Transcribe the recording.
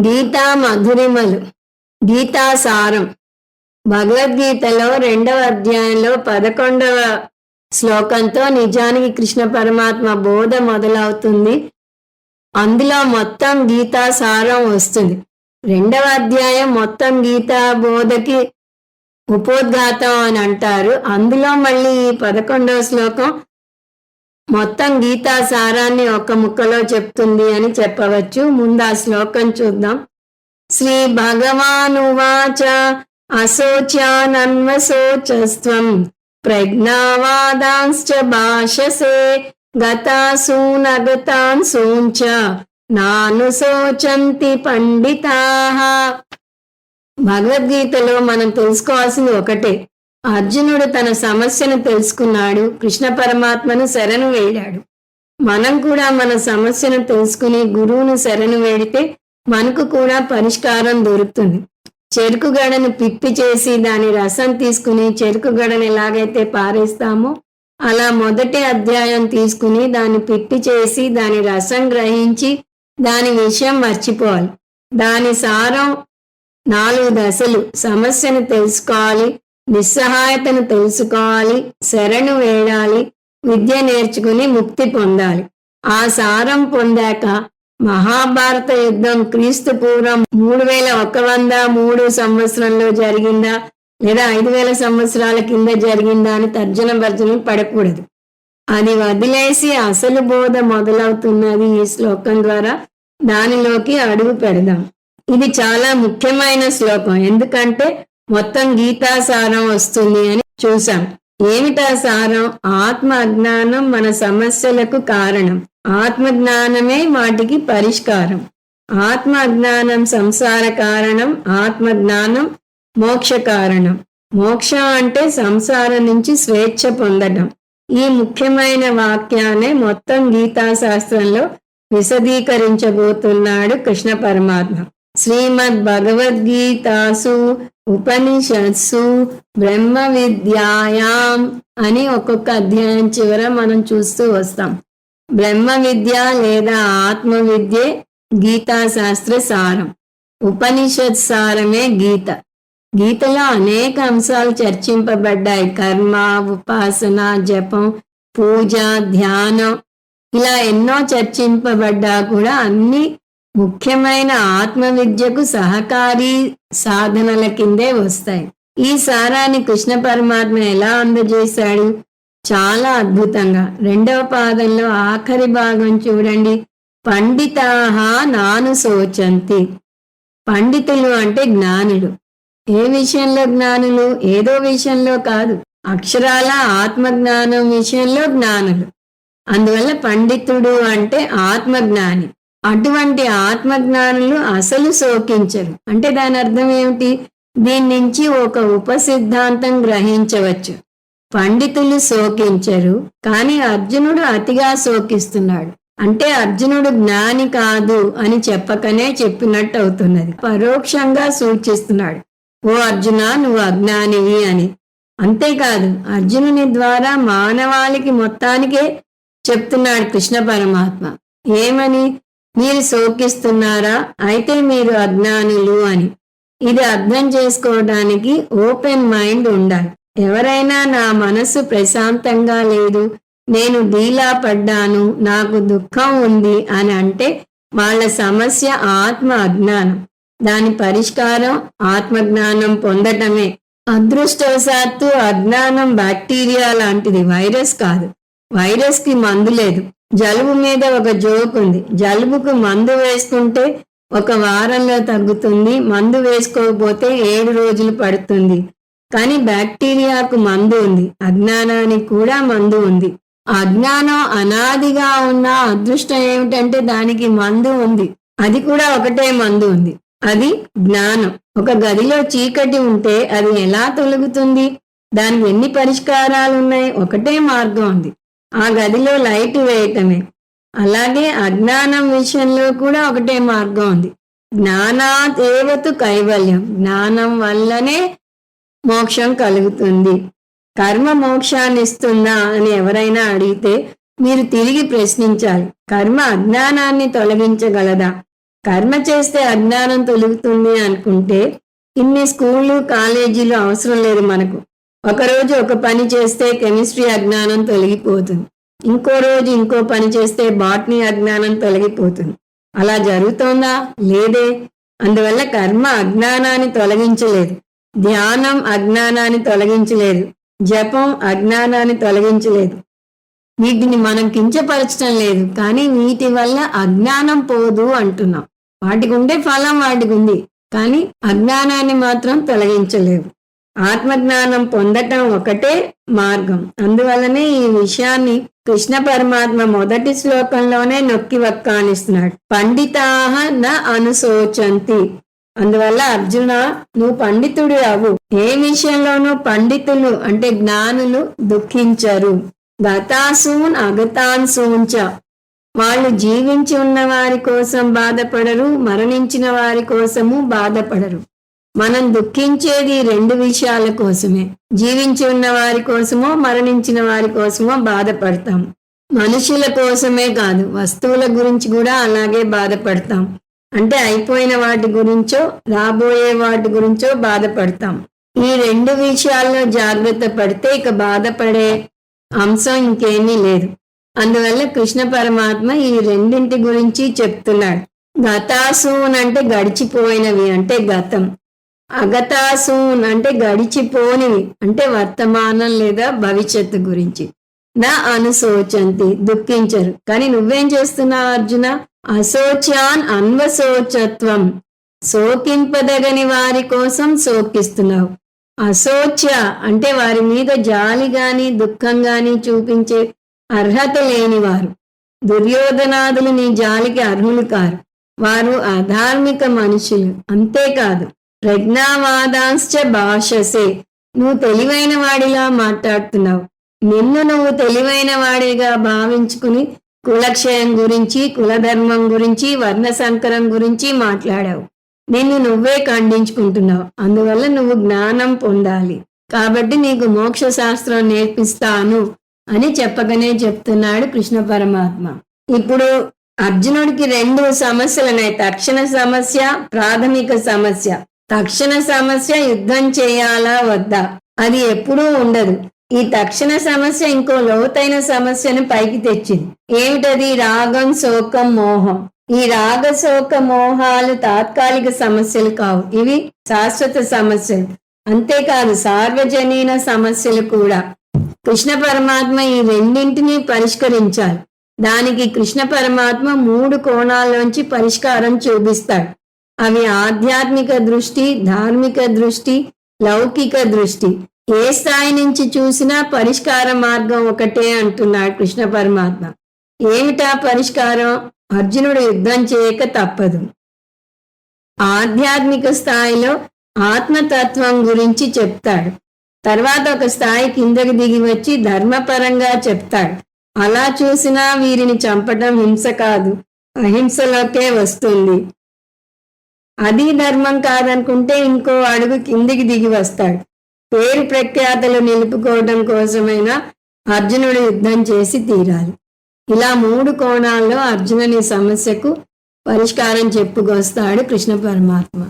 గీతా మధురిమలు గీతా సారం భగవద్గీతలో 2వ అధ్యాయంలో 11వ శ్లోకంతో నిజానికి కృష్ణ పరమాత్మ బోధ మొదలవుతుంది. అందులో మొత్తం గీతా సారం వస్తుంది. 2వ అధ్యాయం మొత్తం గీతా బోధకి ఉపోద్ఘాతం అని అంటారు. అందులో మళ్ళీ ఈ 11వ శ్లోకం మొత్తం గీతా సారాన్ని ఒక్క ముక్కలో చెప్తుంది అని చెప్పవచ్చు. ముందు ఆ శ్లోకం చూద్దాం. శ్రీ భగవానువాచ అశోచ్యానన్వశోచస్త్వం ప్రజ్ఞావాదాంశ్చ భాషసే గతాసూనగతాన్సూంచ నానుశోచంతి పండితాః. భగవద్గీతలో మనం తెలుసుకోవాల్సింది ఒకటే. అర్జునుడు తన సమస్యను తెలుసుకున్నాడు, కృష్ణ పరమాత్మను శరణు వేడాడు. మనం కూడా మన సమస్యను తెలుసుకుని గురువును శరణు వేడితే మనకు కూడా పరిష్కారం దొరుకుతుంది. చెరుకు గడను పిప్పి చేసి దాని రసం తీసుకుని చెరుకు గడను ఎలాగైతే పారేస్తామో అలా మొదటి అధ్యాయం తీసుకుని దాన్ని పిప్పి చేసి దాని రసం గ్రహించి దాని విషయం మర్చిపోవాలి. దాని సారం 4 దశలు. సమస్యను తెలుసుకోవాలి, నిస్సహాయతను తెలుసుకోవాలి, శరణు వేడాలి, విద్య నేర్చుకుని ముక్తి పొందాలి. ఆ సారం పొందాక మహాభారత యుద్ధం క్రీస్తు పూర్వం 3103 సంవత్సరంలో జరిగిందా లేదా 5000 సంవత్సరాల కింద జరిగిందా అని తర్జన భర్జన పడకూడదు. అది వదిలేసి అసలు బోధ మొదలవుతున్నది ఈ శ్లోకం ద్వారా. దానిలోకి అడుగు పెడదాం. ఇది చాలా ముఖ్యమైన శ్లోకం, ఎందుకంటే మొత్తం గీతా సారం వస్తుంది అని చూసాం. ఏమిటా సారం? ఆత్మ అజ్ఞానం మన సమస్యలకు కారణం, ఆత్మజ్ఞానమే వాటికి పరిష్కారం. ఆత్మ అజ్ఞానం సంసార కారణం, ఆత్మజ్ఞానం మోక్ష కారణం. మోక్షం అంటే సంసారం నుంచి స్వేచ్ఛ పొందడం. ఈ ముఖ్యమైన వాక్యాన్ని మొత్తం గీతా శాస్త్రంలో విశదీకరించబోతున్నాడు కృష్ణ పరమాత్మ. శ్రీమద్ భగవద్గీతాసు ఉపనిషత్సు బ్రహ్మ విద్యాయాం అని ఒక్కొక్క అధ్యాయం చివర మనం చూస్తూ వస్తాం. బ్రహ్మ విద్య లేదా ఆత్మ విద్యే గీతా శాస్త్ర సారం. ఉపనిషత్ సారమే గీత. గీతలో అనేక అంశాలు చర్చింపబడ్డాయి. కర్మ, ఉపాసన, జపం, పూజ, ధ్యానం ఇలా ఎన్నో చర్చింపబడ్డా కూడా అన్ని ముఖ్యమైన ఆత్మ విద్యకు సహకారి సాధనల కిందే వస్తాయి. ఈ సారాన్ని కృష్ణ పరమాత్మ ఎలా అందజేశాడు? చాలా అద్భుతంగా. 2వ పాదంలో ఆఖరి భాగం చూడండి. పండితాః నాను శోచంతి. పండితులు అంటే జ్ఞానులు. ఏ విషయంలో జ్ఞానులు? ఏదో విషయంలో కాదు, అక్షరాల ఆత్మజ్ఞానం విషయంలో జ్ఞానులు. అందువల్ల పండితుడు అంటే ఆత్మజ్ఞాని. అటువంటి ఆత్మజ్ఞానులు అసలు శోకించరు. అంటే దాని అర్థం ఏమిటి? దీని నుంచి ఒక ఉపసిద్ధాంతం గ్రహించవచ్చు. పండితులు శోకించరు, కానీ అర్జునుడు అతిగా శోకిస్తున్నాడు. అంటే అర్జునుడు జ్ఞాని కాదు అని చెప్పకనే చెప్పినట్టు అవుతున్నది. పరోక్షంగా సూచిస్తున్నాడు, ఓ అర్జున నువ్వు అజ్ఞానివి అని. అంతేకాదు, అర్జునుని ద్వారా మానవాళికి మొత్తానికే చెప్తున్నాడు కృష్ణ పరమాత్మ. ఏమని? మీరు శోకిస్తున్నారా? అయితే మీరు అజ్ఞానులు అని. ఇది అర్థం చేసుకోవడానికి ఓపెన్ మైండ్ ఉండాలి. ఎవరైనా నా మనసు ప్రశాంతంగా లేదు, నేను డీలా పడ్డాను, నాకు దుఃఖం ఉంది అని అంటే వాళ్ళ సమస్య ఆత్మ అజ్ఞానం. దాని పరిష్కారం ఆత్మజ్ఞానం పొందటమే. అదృష్టవశాత్తు అజ్ఞానం బ్యాక్టీరియా లాంటిది, వైరస్ కాదు. వైరస్ కి మందు లేదు. జలుబు మీద ఒక జోక్ ఉంది. జలుబుకు మందు వేసుకుంటే 1 వారంలో తగ్గుతుంది, మందు వేసుకోకపోతే 7 రోజులు పడుతుంది. కానీ బ్యాక్టీరియాకు మందు ఉంది, అజ్ఞానానికి కూడా మందు ఉంది. అజ్ఞానం అనాదిగా ఉన్న అదృష్టం ఏమిటంటే దానికి మందు ఉంది. అది కూడా ఒకటే మందు ఉంది, అది జ్ఞానం. ఒక గదిలో చీకటి ఉంటే అది ఎలా తొలగుతుంది? దానికి ఎన్ని పరిష్కారాలు ఉన్నాయి? ఒకటే మార్గం ఉంది, ఆ గదిలో లైట్ వేయటమే. అలాగే అజ్ఞానం విషయంలో కూడా ఒకటే మార్గం ఉంది. జ్ఞానాత్ ఏవతు కైవల్యం. జ్ఞానం వల్లనే మోక్షం కలుగుతుంది. కర్మ మోక్షాన్ని ఇస్తుందా అని ఎవరైనా అడిగితే మీరు తిరిగి ప్రశ్నించాలి, కర్మ అజ్ఞానాన్ని తొలగించగలదా? కర్మ చేస్తే అజ్ఞానం తొలుగుతుంది అనుకుంటే ఇన్ని స్కూళ్ళు కాలేజీలు అవసరం లేదు మనకు. ఒకరోజు ఒక పని చేస్తే కెమిస్ట్రీ అజ్ఞానం తొలగిపోతుంది, ఇంకో రోజు ఇంకో పని చేస్తే బాటనీ అజ్ఞానం తొలగిపోతుంది. అలా జరుగుతోందా? లేదే. అందువల్ల కర్మ అజ్ఞానాన్ని తొలగించలేదు, ధ్యానం అజ్ఞానాన్ని తొలగించలేదు, జపం అజ్ఞానాన్ని తొలగించలేదు. వీటిని మనం కించపరచడం లేదు, కానీ వీటి వల్ల అజ్ఞానం పోదు అంటున్నాం. వాటికి ఉండే ఫలం వాటికి ఉంది, కానీ అజ్ఞానాన్ని మాత్రం తొలగించలేవు. ఆత్మజ్ఞానం పొందటం ఒకటే మార్గం. అందువల్లనే ఈ విషయాన్ని కృష్ణ పరమాత్మ మొదటి శ్లోకంలోనే నొక్కి వక్కానిస్తున్నాడు. పండితాహ న అనుశోచంతి. అందువల్ల అర్జున, నువ్వు పండితుడు అవు. ఏ విషయంలోనూ పండితులు అంటే జ్ఞానులు దుఃఖించరు. గతాసూన్ అగతాన్సూంచ. వాళ్ళు జీవించి ఉన్న వారి కోసం బాధపడరు, మరణించిన వారి కోసము బాధపడరు. మనం దుఃఖించేది రెండు విషయాల కోసమే. జీవించి ఉన్న వారి కోసమో మరణించిన వారి కోసమో బాధపడతాం. మనుషుల కోసమే కాదు, వస్తువుల గురించి కూడా అలాగే బాధపడతాం. అంటే అయిపోయిన వాటి గురించో రాబోయే వాటి గురించో బాధపడతాం. ఈ రెండు విషయాల్లో జాగ్రత్త పడితే ఇక బాధపడే అంశం ఇంకేమీ లేదు. అందువల్ల కృష్ణ పరమాత్మ ఈ రెండింటి గురించి చెప్తున్నాడు. గతాసూన్ అంటే గడిచిపోయినవి అంటే గతం, అగతాసూన్ అంటే గడిచిపోనివి అంటే వర్తమానం లేదా భవిష్యత్తు గురించి. నా అనుశోచంతి, దుఃఖించరు. కానీ నువ్వేం చేస్తున్నావు అర్జున? అశోచ్యాన్ అన్వశోచత్వం. శోకింపదగని వారి కోసం శోకిస్తున్నావు. అశోచ్య అంటే వారి మీద జాలి గాని దుఃఖం గాని చూపించే అర్హత లేనివారు. దుర్యోధనాదులు నీ జాలికి అర్హులు కారు. వారు అధార్మిక మనుషులు. అంతేకాదు, ప్రజ్ఞావాదాంశ్చ భాషసే. నువ్వు తెలివైన వాడిలా మాట్లాడుతున్నావు. నిన్ను నువ్వు తెలివైన వాడిగా భావించుకుని కులక్షయం గురించి, కులధర్మం గురించి, వర్ణ సంకరం గురించి మాట్లాడావు. నిన్ను నువ్వే ఖండించుకుంటున్నావు. అందువల్ల నువ్వు జ్ఞానం పొందాలి. కాబట్టి నీకు మోక్ష శాస్త్రం నేర్పిస్తాను అని చెప్పగానే చెప్తున్నాడు కృష్ణ పరమాత్మ. ఇప్పుడు అర్జునుడికి రెండు సమస్యలున్నాయి, తక్షణ సమస్య, ప్రాథమిక సమస్య. తక్షణ సమస్య యుద్ధం చేయాలా వద్దా, అది ఎప్పుడూ ఉండదు. ఈ తక్షణ సమస్య ఇంకో లోతైన సమస్యను పైకి తెచ్చింది. ఏమిటది? రాగం, శోకం, మోహం. ఈ రాగ శోక మోహాలు తాత్కాలిక సమస్యలు కావు, ఇవి శాశ్వత సమస్యలు. అంతేకాదు, సార్వజనీన సమస్యలు కూడా. కృష్ణ పరమాత్మ ఈ రెండింటినీ పరిష్కరించాలి. దానికి కృష్ణ పరమాత్మ 3 కోణాల్లోంచి పరిష్కారం చూపిస్తాడు. అవి ఆధ్యాత్మిక దృష్టి, ధార్మిక దృష్టి, లౌకిక దృష్టి. ఏ స్థాయి నుంచి చూసినా పరిష్కార మార్గం ఒకటే అంటున్నాడు కృష్ణ పరమాత్మ. ఏమిటా పరిష్కారం? అర్జునుడు యుద్ధం చేయక తప్పదు. ఆధ్యాత్మిక స్థాయిలో ఆత్మతత్వం గురించి చెప్తాడు. తర్వాత ఒక స్థాయి కిందకి దిగి వచ్చి ధర్మపరంగా చెప్తాడు. అలా చూసినా వీరిని చంపటం హింస కాదు, అహింసలోకే వస్తుంది. అది ధర్మం కాదనుకుంటే ఇంకో అడుగు కిందికి దిగి వస్తాడు. పేరు ప్రఖ్యాతలు నిలుపుకోవడం కోసమైనా అర్జునుడు యుద్ధం చేసి తీరాలి. ఇలా 3 కోణాల్లో అర్జునుని సమస్యకు పరిష్కారం చెప్పుకొస్తాడు కృష్ణ పరమాత్మ.